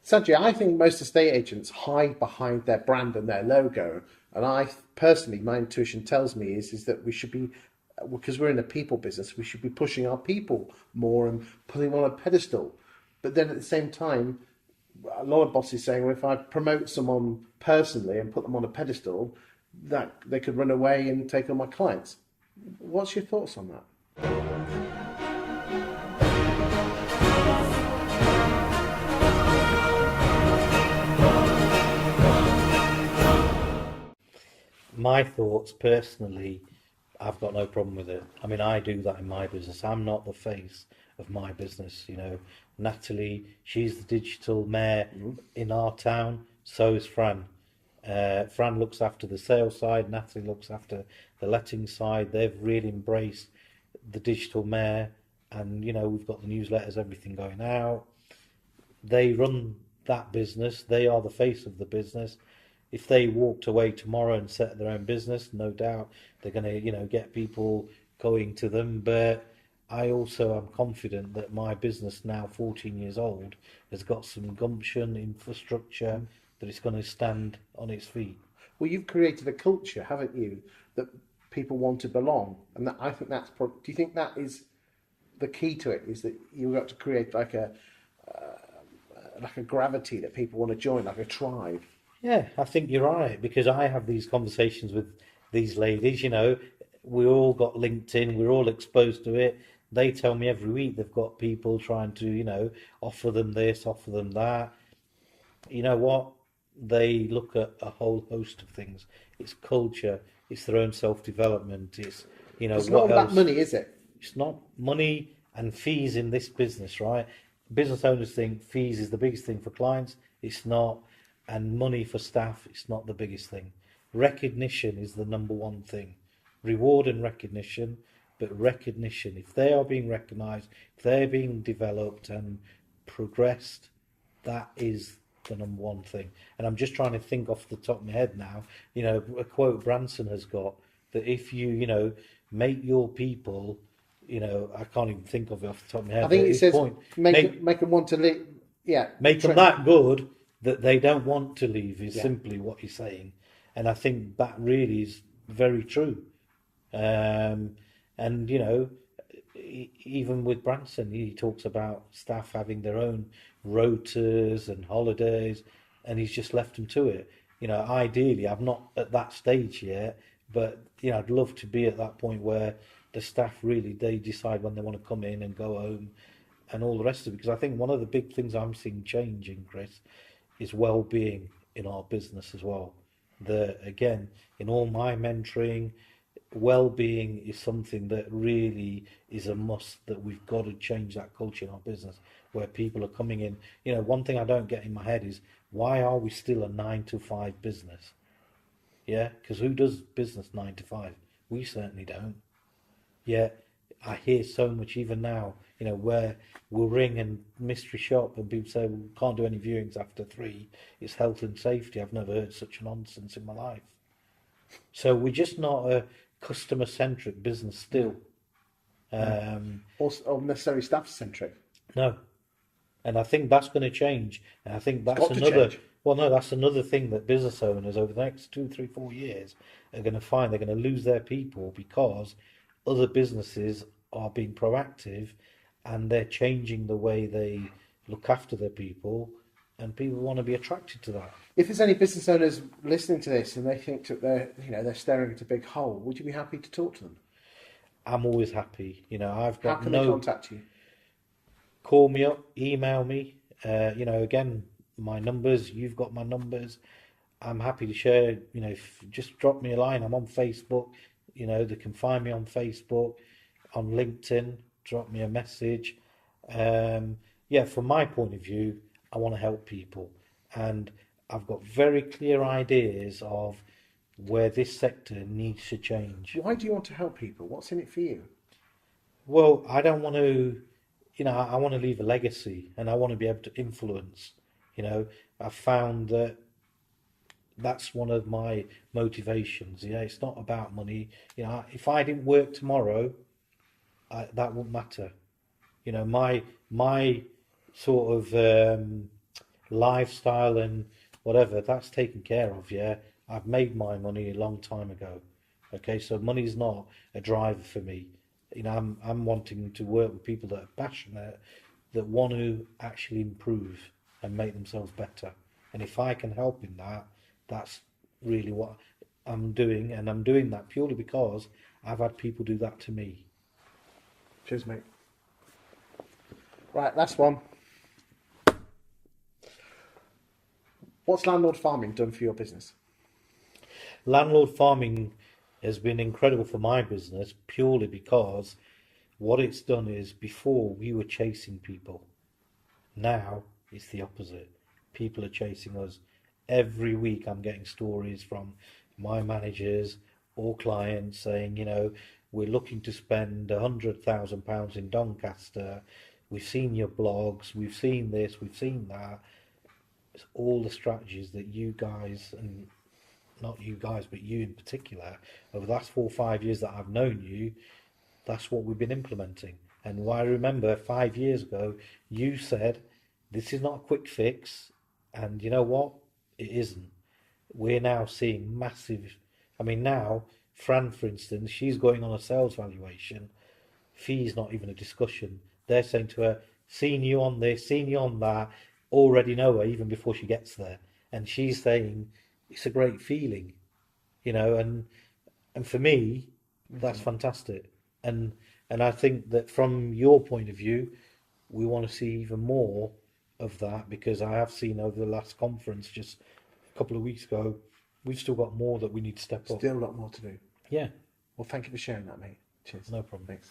Sanjay, I think most estate agents hide behind their brand and their logo. And I personally, my intuition tells me is that we should be, because we're in a people business, we should be pushing our people more and putting them on a pedestal. But then at the same time, a lot of bosses saying, well, if I promote someone personally and put them on a pedestal, that they could run away and take on my clients. What's your thoughts on that? My thoughts personally, I've got no problem with it. I mean, I do that in my business. I'm not the face of my business. Natalie, she's the digital mayor in our town. So is Fran. Fran looks after the sales side. Natalie looks after the letting side. They've really embraced the digital mayor, and we've got the newsletters, everything going out. They run that business. They are the face of the business. If they walked away tomorrow and set their own business, no doubt they're going to, get people going to them. But I also am confident that my business, now 14 years old, has got some gumption, infrastructure, that it's going to stand on its feet. Well, you've created a culture, haven't you, that people want to belong, and I think that's. Do you think that is the key to it? Is that you've got to create like a gravity that people want to join, like a tribe? Yeah, I think you're right, because I have these conversations with these ladies. We all got LinkedIn, we're all exposed to it. They tell me every week they've got people trying to, offer them this, offer them that. You know what? They look at a whole host of things. It's culture, it's their own self-development, it's It's what not about else. money, is it? It's not money and fees in this business, right? Business owners think fees is the biggest thing for clients. It's not. And money for staff, it's not the biggest thing. Recognition is the number one thing. Reward and recognition, but recognition. If they are being recognised, if they're being developed and progressed, that is the number one thing. And I'm just trying to think off the top of my head now, a quote Branson has got, that if you, make your people, I can't even think of it off the top of my head. I think it says make them want to live. Yeah, make them that good that they don't want to leave is Yeah. simply what he's saying. And I think that really is very true. And, even with Branson, he talks about staff having their own rotas and holidays, and he's just left them to it. Ideally, I'm not at that stage yet, but, I'd love to be at that point where the staff really, they decide when they want to come in and go home and all the rest of it. Because I think one of the big things I'm seeing changing, Chris, is well-being in our business as well. Again, in all my mentoring, well-being is something that really is a must, that we've got to change that culture in our business, where people are coming in. One thing I don't get in my head is, why are we still a 9 to 5 business? Yeah, because who does business 9 to 5? We certainly don't. Yeah, I hear so much even now, where we'll ring and mystery shop and people say, well, we can't do any viewings after 3. It's health and safety. I've never heard such nonsense in my life. So we're just not a customer-centric business still. Or necessarily staff-centric. No. And I think that's going to change. And I think that's change. Well, no, that's another thing that business owners over the next 2, 3, 4 years are going to find. They're going to lose their people because other businesses are being proactive and they're changing the way they look after their people, and people want to be attracted to that. If there's any business owners listening to this and they think that they're staring at a big hole, would you be happy to talk to them? I'm always happy. I've got How can they contact you? Call me up, email me. Again, my numbers. You've got my numbers. I'm happy to share. Just drop me a line. I'm on Facebook. They can find me on Facebook, on LinkedIn. Drop me a message. From my point of view, I want to help people, and I've got very clear ideas of where this sector needs to change. Why do you want to help people? What's in it for you? Well, I don't want to, I want to leave a legacy, and I want to be able to influence. I've found that that's one of my motivations. It's not about money. If I didn't work tomorrow, that wouldn't matter. My sort of lifestyle and whatever, that's taken care of. Yeah, I've made my money a long time ago. Okay, so money's not a driver for me. You know, I'm wanting to work with people that are passionate, that want to actually improve and make themselves better. And if I can help in that, that's really what I'm doing, and I'm doing that purely because I've had people do that to me. Cheers, mate. Right, last one. What's landlord farming done for your business? Landlord farming has been incredible for my business purely because what it's done is before we were chasing people. Now it's the opposite. People are chasing us. Every week I'm getting stories from my managers or clients saying, we're looking to spend £100,000 in Doncaster. We've seen your blogs, we've seen this, we've seen that. It's all the strategies that you guys, and not you guys, but you in particular, over the last 4 or 5 years that I've known you, that's what we've been implementing. And I remember 5 years ago, you said, this is not a quick fix. And you know what? It isn't. We're now seeing massive. I mean, now, Fran, for instance, she's going on a sales valuation. Fee's not even a discussion. They're saying to her, seen you on this, seen you on that, already know her even before she gets there. And she's saying, it's a great feeling, and for me, that's fantastic. And and I think that from your point of view, we want to see even more of that, because I have seen over the last conference just a couple of weeks ago, we've still got more that we need to step up. Still a lot more to do. Yeah, Well, thank you for sharing that, mate. Cheers. no problem. Thanks.